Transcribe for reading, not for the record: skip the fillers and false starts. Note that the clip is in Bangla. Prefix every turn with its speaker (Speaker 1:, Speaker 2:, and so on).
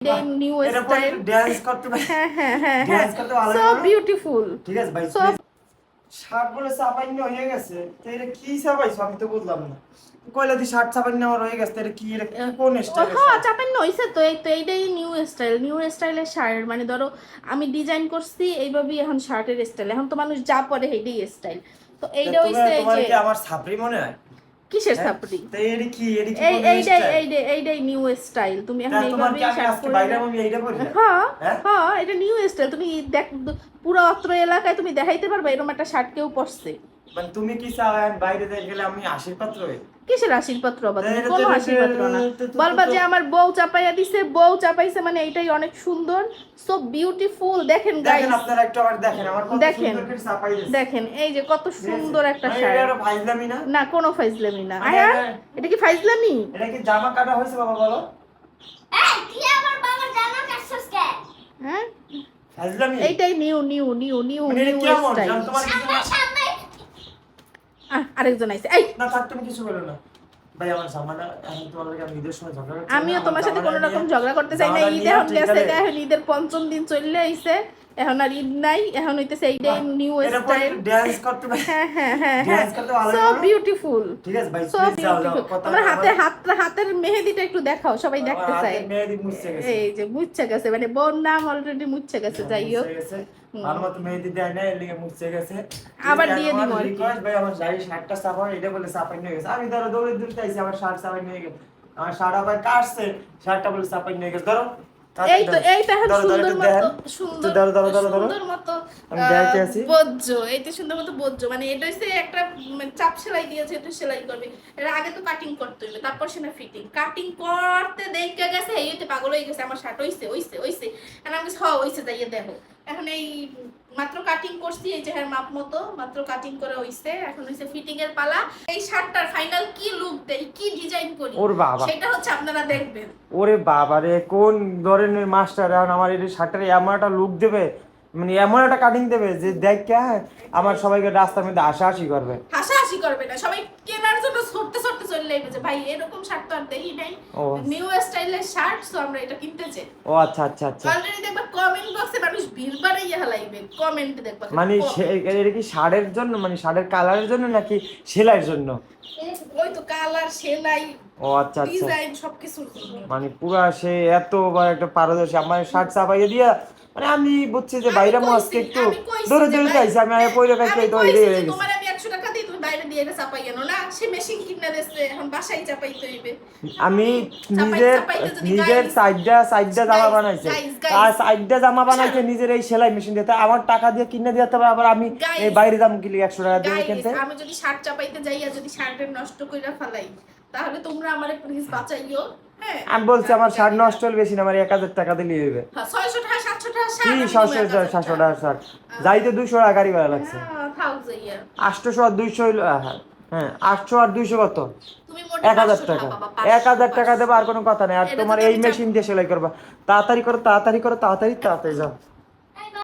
Speaker 1: নিউ স্টাইল
Speaker 2: ড্যান্স করতে
Speaker 1: হ্যাঁ
Speaker 2: ড্যান্স করতে ভালো
Speaker 1: সো বিউটিফুল।
Speaker 2: ঠিক আছে ভাই, শার্ট বলে চাপাইন্য হয়ে গেছে, তো এটা কি চাপাইছো আমি তো বুঝলাম না। কইলা দি শার্ট চাপাইন্য আমার হয়ে গেছে, এটা কি, এটা কি কোন স্টাইল?
Speaker 1: হ্যাঁ চাপান্ন হইছে তো, এই তো এইটাই নিউ স্টাইল, নিউ স্টাইলের শার্ট। মানে ধরো আমি ডিজাইন করছি এইভাবেই এখন শার্টের স্টাইল, এখন তো মানুষ যা পরে এইটাই স্টাইল। তো এইটা হইছে এই
Speaker 2: তোমার
Speaker 1: যে
Speaker 2: কি আমার ছাপরি মনে হয়?
Speaker 1: কিসের ছাপড়ি?
Speaker 2: তো এটা কি
Speaker 1: এই
Speaker 2: কোন
Speaker 1: এইটাই
Speaker 2: স্টাইল?
Speaker 1: এইটাই নিউ স্টাইল। তুমি এখন
Speaker 2: তোমার
Speaker 1: এইভাবেই
Speaker 2: কি আমি
Speaker 1: শার্ট
Speaker 2: আজকে
Speaker 1: পরে।
Speaker 2: বাইরে আমি এইটা পরি না?
Speaker 1: হ্যাঁ
Speaker 2: হ্যাঁ
Speaker 1: হ্যাঁ এটা নিউ স্টাইল। তুমি দেখ পুরো অত্র এলাকায় তুমি দেখাইতে পারবে এরকম একটা শার্ট কেউ পরছে?
Speaker 2: মানে তুমি কি চাও আমি বাইরে দিয়ে গেলে আমি আশীর্বাদ রই?
Speaker 1: কিসের আশীর্বাদ রবা? তুমি কোনো আশীর্বাদ রো না। বলবা যে আমার বউ চাপাইয়া দিছে, বউ চাপাইছে, মানে এইটাই অনেক সুন্দর, সো বিউটিফুল। দেখেন গাইস,
Speaker 2: দেখেন আপনারা একটু আবার দেখেন আমার কত
Speaker 1: দেখেন
Speaker 2: সুন্দর করে চাপাই দিয়েছে।
Speaker 1: দেখেন এই যে কত সুন্দর একটা
Speaker 2: মানে
Speaker 1: শার্ট।
Speaker 2: এটা ফাইজলামি না?
Speaker 1: না কোনো ফাইজলামি না।
Speaker 2: মানে
Speaker 1: আয়ার এটা কি ফাইজলামি?
Speaker 2: এটা কি জামা কাটা হয়েছে বাবা বলো?
Speaker 3: এই তুই আমার বাবার জামা কাটছস কে?
Speaker 1: হ্যাঁ
Speaker 2: ফাইজলামি
Speaker 1: এইটাই নিউ নিউ নিউ নিউ
Speaker 2: মানে এটা
Speaker 1: নিউ
Speaker 2: কেমন
Speaker 1: স্টাইল।
Speaker 2: জান তোমার কিছু না?
Speaker 3: সামনে
Speaker 1: আরেকজন আইছে, এই
Speaker 2: না থাক তুমি কিছু বলো না ভাই, আমার জামাটা আমি তোমার লাগে আমি ঈদের সময় ঝগড়া করছি।
Speaker 1: আমিও তোমার সাথে কোনো রকম ঝগড়া করতে চাই না। ঈদ এখন গেছে, এখন ঈদের পঞ্চম দিন চলে আইছে, এখন আর ঈদ নাই, এখন হইতেছে এইটাই নিউ স্টাইল।
Speaker 2: ড্যান্স করতে
Speaker 1: হ্যাঁ
Speaker 2: ড্যান্স করতে ভালো
Speaker 1: সো
Speaker 2: লাগে।
Speaker 1: বিউটিফুল,
Speaker 2: ঠিক আছে ভাই,
Speaker 1: সো
Speaker 2: প্লিজ যাও যাও
Speaker 1: বিউটিফুল।
Speaker 2: কথা
Speaker 1: তোমার হাতের মেহেদিটা একটু দেখাও, সবাই দেখতে চায়।
Speaker 2: মেহেদি মুছছে গেছে।
Speaker 1: এই যে মুচ্ছে গেছে, মানে বোন নাম অলরেডি মুচ্ছে গেছে। যাই হোক
Speaker 2: আর মত মেহেদি দেয় না, এর লিগে মুছছে গেছে।
Speaker 1: আবার দিয়ে দিব আর কি।
Speaker 2: রিকোয়েস্ট ভাই, আমার শাড়ি শার্টটা চাপাও, এটা বলে চাপাই নিয়ে গেছে। আমি ধরো দৌড়ে দৌড়তে আইছি, আমার শার্ট চাপাই নিয়ে গেছে। আমার শার্ট আবার কাটছে, শার্টটা বলে চাপাই নিয়ে গেছে। ধরো
Speaker 1: এই তো এইটা এখন সুন্দর মতো, সুন্দর সুন্দর মতো বজ্জ, এই তো সুন্দর মতো বজ্জ। মানে এটা হচ্ছে একটা চাপ সেলাই দিয়েছে, এটা সেলাই করবে। এর আগে তো কাটিং করতে হইবে, তারপর সে না ফিটিং। কাটিং করতে দেখে গেছে, এই হইতে পাগল হয়ে গেছে, আমার শার্ট হইছে হইছে হইছে। আর আমি হইছে যাইয়ে দেখো। এখন এই মাত্র কাটিং করছি, এই যে মাপ মতো মাত্র কাটিং করে হইছে, এখন হইছে ফিটিং এর পালা। এই শার্টটার ফাইনাল কি লুক দেই, কি ডিজাইন করি,
Speaker 2: ওর বাবা,
Speaker 1: সেটা হচ্ছে আপনারা দেখবেন।
Speaker 2: ওরে বাবা রে, কোন ধরনের মাস্টার এখন আমার এই শার্টের এমন একটা লুক দেবে, মানে এমন একটা কাটিং দেবে যে দেখ আমার সবাইকে রাস্তার মধ্যে হাসাহাসি করবে।
Speaker 1: হাসাহাসি করবে না, সবাই কেনার জন্য ছুটতে ছুটতে চলে আসবে যে ভাই এরকম শার্ট তো আর দেখি নাই, নিউ স্টাইলের শার্ট, সো আমরা এটা কিনতে চাই।
Speaker 2: ও আচ্ছা আচ্ছা আচ্ছা,
Speaker 1: অলরেডি দেখবা কমেন্ট বক্সে মানুষ ভিড় বাড়াইয়া হালাইবে, কমেন্ট দেখবা।
Speaker 2: মানে এটা কি শার্টের জন্য, মানে শার্টের কালারের জন্য নাকি সেলাইয়ের জন্য?
Speaker 1: ওই তো কালার, সেলাই,
Speaker 2: ও আচ্ছা আচ্ছা,
Speaker 1: ডিজাইন সবকিছুর জন্য।
Speaker 2: মানে পুরা সে এত বড় একটা পারদর্শী আমার শার্ট চাপাইয়ে দিয়া, মানে আমি বুঝছি যে বাইরে আজকে একটু দৌড়ে দৌড়ে যাইছি, আমি পয়লা কাছে তো এই হয়ে গেছে।
Speaker 1: তোমার আমি 100 টাকা দিই, তুমি বাইরে দিয়ে এটা চাপাই আনো না, সে মেশিন কিনে দেছে, এখন বাসায় চাপাইতে হইবে।
Speaker 2: আমি নিজের সাইডটা জামা বানাইছে, আর সাইডটা জামা বানাইছে নিজের এই সেলাই মেশিন দিয়ে, আমার টাকা দিয়ে কিনে দিতে হবে, আবার আমি এই বাইরে দাম কিলি 100 টাকা দিয়ে কিনতে।
Speaker 1: আমি যদি শার্ট চাপাইতে যাই আর যদি শার্টের নষ্ট কইরা ফেলাই, তাহলে তোমরা আমারে প্লিজ বাঁচাইও। হ্যাঁ
Speaker 2: আমি বলছি আমার শার্ট নষ্ট হল বেশি না, আমার 1000 টাকা দিলে হইবে।
Speaker 1: 600 টাকা 700 টাকা শার্ট,
Speaker 2: কি 700 টাকা শার্ট যাইতে 200 টাকা গাড়ি ভাড়া লাগছে।
Speaker 1: থাক যাইয়া
Speaker 2: 800 আর 200 হইলো, হ্যাঁ 800 আর 200 কত?
Speaker 1: তুমি মোটে
Speaker 2: 1000 টাকা, 1000 টাকা দেবো, আর কোনো কথা নাই। আর তোমার এই মেশিন দিয়ে সেলাই করবা, তাড়াতাড়ি করো তাড়াতাড়ি করো, তাড়াতাড়ি তাড়াতাড়ি যাও।